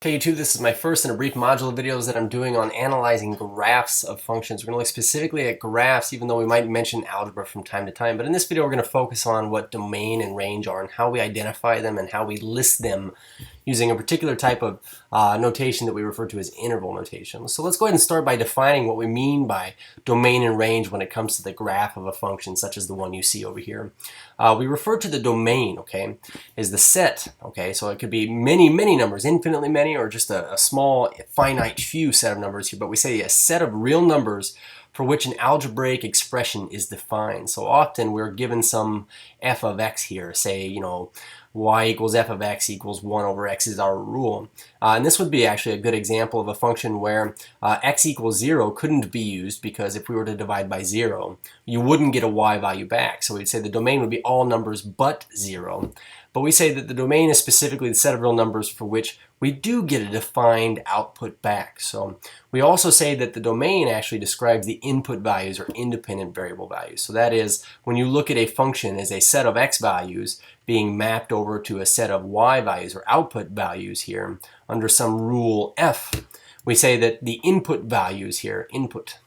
Okay, YouTube, this is my first in a brief module of videos that I'm doing on analyzing graphs of functions. We're going to look specifically at graphs, even though we might mention algebra from time to time. But in this video, we're going to focus on what domain and range are and how we identify them and how we list them using a particular type of notation that we refer to as interval notation. So let's go ahead and start by defining what we mean by domain and range when it comes to the graph of a function, such as the one you see over here. We refer to the domain, okay, as the set, okay, so it could be many, many numbers, infinitely many, or just a small, finite few set of numbers here, but we say a set of real numbers for which an algebraic expression is defined. So often we're given some f of x here, say, y equals f of x equals 1 over x is our rule. And this would be actually a good example of a function where x equals 0 couldn't be used, because if we were to divide by 0, you wouldn't get a y value back. So we'd say the domain would be all numbers but 0. But we say that the domain is specifically the set of real numbers for which we do get a defined output back. So we also say that the domain actually describes the input values or independent variable values. So that is, when you look at a function as a set of x values being mapped over to a set of y values or output values here under some rule f, we say that the input values here, input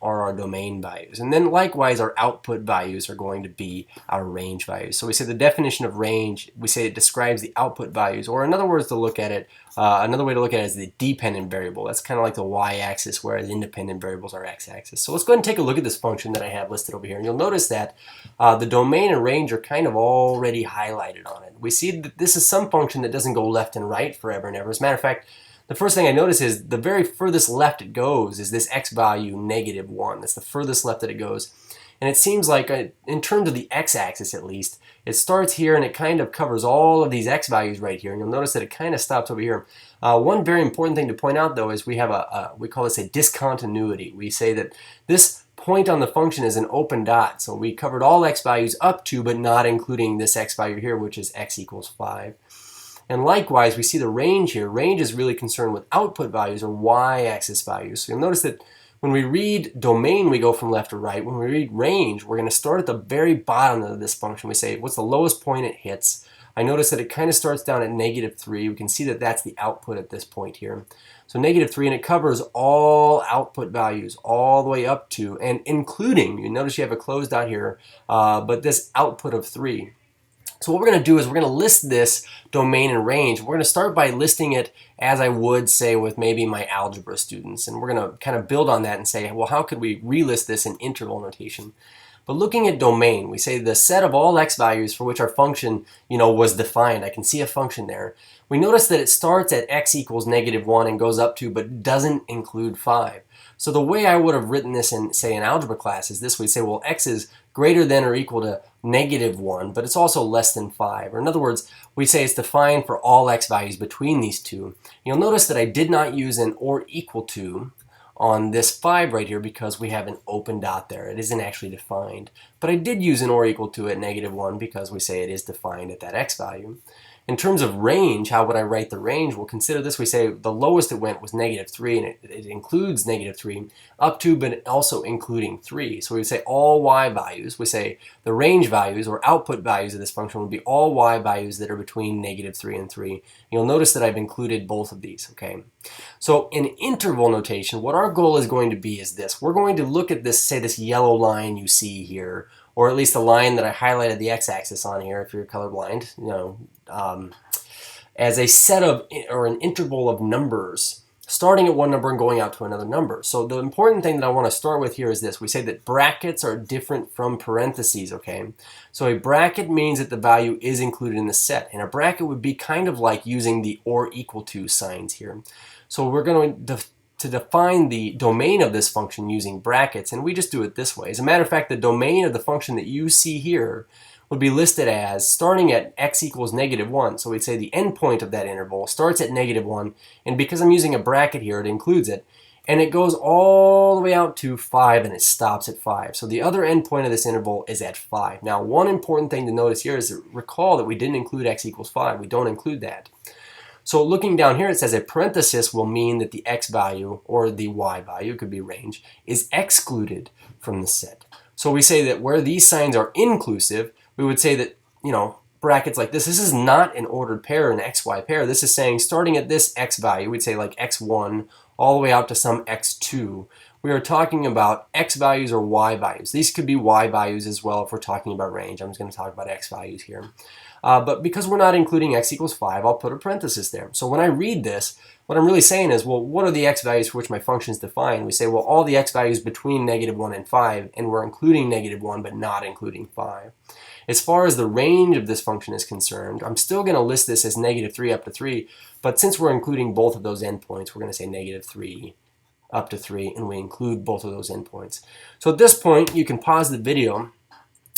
are our domain values. And then likewise, our output values are going to be our range values. So we say the definition of range, we say it describes the output values, or another way to look at it is the dependent variable. That's kind of like the y-axis, whereas independent variables are x-axis. So let's go ahead and take a look at this function that I have listed over here. And you'll notice that the domain and range are kind of already highlighted on it. We see that this is some function that doesn't go left and right forever and ever. As a matter of fact, the first thing I notice is the very furthest left it goes is this x value -1. That's the furthest left that it goes. And it seems like, in terms of the x-axis at least, it starts here and it kind of covers all of these x values right here. And you'll notice that it kind of stops over here. One very important thing to point out, though, is we have we call this a discontinuity. We say that this point on the function is an open dot. So we covered all x values up to, but not including this x value here, which is x equals 5. And likewise, we see the range here. Range is really concerned with output values or y-axis values. So you'll notice that when we read domain, we go from left to right. When we read range, we're going to start at the very bottom of this function. We say, what's the lowest point it hits? I notice that it kind of starts down at -3. We can see that that's the output at this point here. So -3, and it covers all output values all the way up to and including, you notice you have a closed dot here, but this output of 3. So what we're going to do is we're going to list this domain and range. We're going to start by listing it as I would say with maybe my algebra students. And we're going to kind of build on that and say, well, how could we relist this in interval notation? But looking at domain, we say the set of all x values for which our function, was defined. I can see a function there. We notice that it starts at x equals -1 and goes up to, but doesn't include 5. So the way I would have written this in, say, an algebra class is this. We'd say, well, x is greater than or equal to -1, but it's also less than 5. Or in other words, we say it's defined for all x values between these two. You'll notice that I did not use an or equal to on this 5 right here because we have an open dot there. It isn't actually defined. But I did use an or equal to at -1 because we say it is defined at that x value. In terms of range, how would I write the range? Well, consider this. We say the lowest it went was -3, and it includes -3 up to, but also including 3. So we say all y values. We say the range values or output values of this function would be all y values that are between -3 and 3. You'll notice that I've included both of these, okay? So in interval notation, what our goal is going to be is this. We're going to look at this, say this yellow line you see here, or at least the line that I highlighted the x-axis on here if you're colorblind, as a set of, or an interval of numbers, starting at one number and going out to another number. So the important thing that I want to start with here is this. We say that brackets are different from parentheses, okay? So a bracket means that the value is included in the set, and a bracket would be kind of like using the or equal to signs here. So we're going to define the domain of this function using brackets, and we just do it this way. As a matter of fact, the domain of the function that you see here would be listed as starting at x equals -1. So we'd say the endpoint of that interval starts at -1, and because I'm using a bracket here, it includes it, and it goes all the way out to 5, and it stops at 5. So the other endpoint of this interval is at 5. Now, one important thing to notice here is to recall that we didn't include x equals 5. We don't include that. So looking down here, it says a parenthesis will mean that the x value or the y value, could be range, is excluded from the set. So we say that where these signs are inclusive, we would say that, brackets like this. This is not an ordered pair, an xy pair. This is saying starting at this x value, we'd say like x1 all the way out to some x2. We are talking about x values or y values. These could be y values as well if we're talking about range. I'm just going to talk about x values here. But because we're not including x equals 5, I'll put a parenthesis there. So when I read this, what I'm really saying is, well, what are the x values for which my function is defined? We say, well, all the x values between -1 and 5, and we're including -1 but not including 5. As far as the range of this function is concerned, I'm still going to list this as -3 up to 3, but since we're including both of those endpoints, we're going to say -3 up to 3, and we include both of those endpoints. So at this point, you can pause the video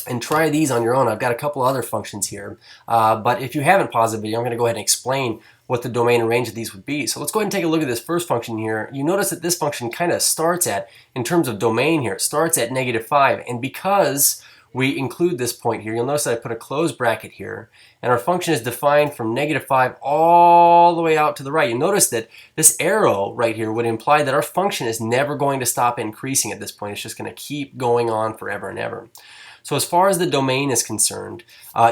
and try these on your own. I've got a couple other functions here, but if you haven't paused the video, I'm going to go ahead and explain what the domain and range of these would be. So let's go ahead and take a look at this first function here. You notice that this function kind of starts at, in terms of domain here, it starts at -5, and because we include this point here, you'll notice that I put a closed bracket here, and our function is defined from -5 all the way out to the right. You notice that this arrow right here would imply that our function is never going to stop increasing at this point. It's just going to keep going on forever and ever. So as far as the domain is concerned,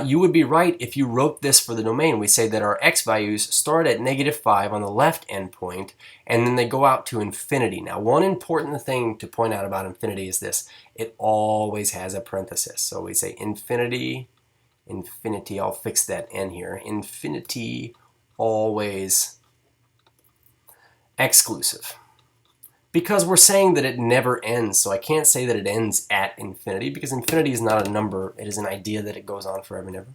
you would be right if you wrote this for the domain. We say that our x values start at -5 on the left endpoint, and then they go out to infinity. Now, one important thing to point out about infinity is this. It always has a parenthesis. So we say infinity, infinity. I'll fix that n here. Infinity, always exclusive. Because we're saying that it never ends, so I can't say that it ends at infinity, because infinity is not a number, it is an idea that it goes on forever and ever.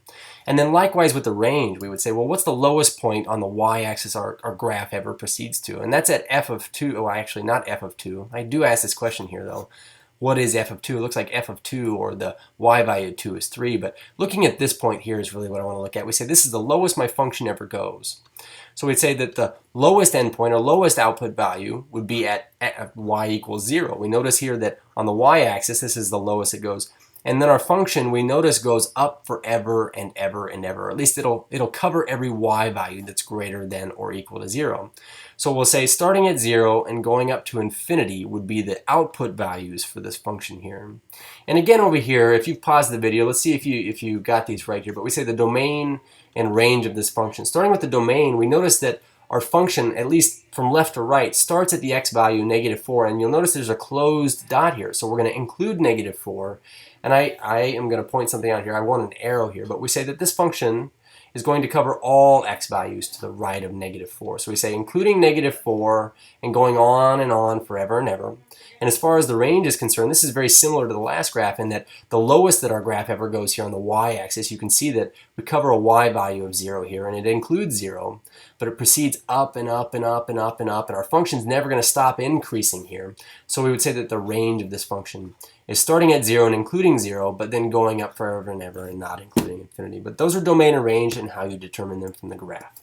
And then likewise with the range, we would say, well, what's the lowest point on the y-axis our graph ever proceeds to? And that's at f of 2, oh, actually not f of 2. I do ask this question here though. What is f of 2? It looks like f of 2, or the y value of 2 is 3, but looking at this point here is really what I want to look at. We say this is the lowest my function ever goes. So we'd say that the lowest endpoint or lowest output value would be at y equals 0. We notice here that on the y-axis, this is the lowest it goes. And then our function, we notice, goes up forever and ever and ever. Or at least it'll cover every y value that's greater than or equal to 0. So we'll say starting at 0 and going up to infinity would be the output values for this function here. And again over here, if you've paused the video, let's see if you got these right here. But we say the domain and range of this function. Starting with the domain, we notice that our function, at least from left to right, starts at the x value -4, and you'll notice there's a closed dot here. So we're going to include -4, and I am going to point something out here. I want an arrow here, but we say that this function is going to cover all x values to the right of -4. So we say including -4 and going on and on forever and ever. And as far as the range is concerned, this is very similar to the last graph in that the lowest that our graph ever goes here on the y-axis, you can see that we cover a y value of 0 here, and it includes 0, but it proceeds up and up and up and up and up, and our function's never going to stop increasing here. So we would say that the range of this function is starting at 0 and including 0, but then going up forever and ever and not including infinity. But those are domain and range and how you determine them from the graph.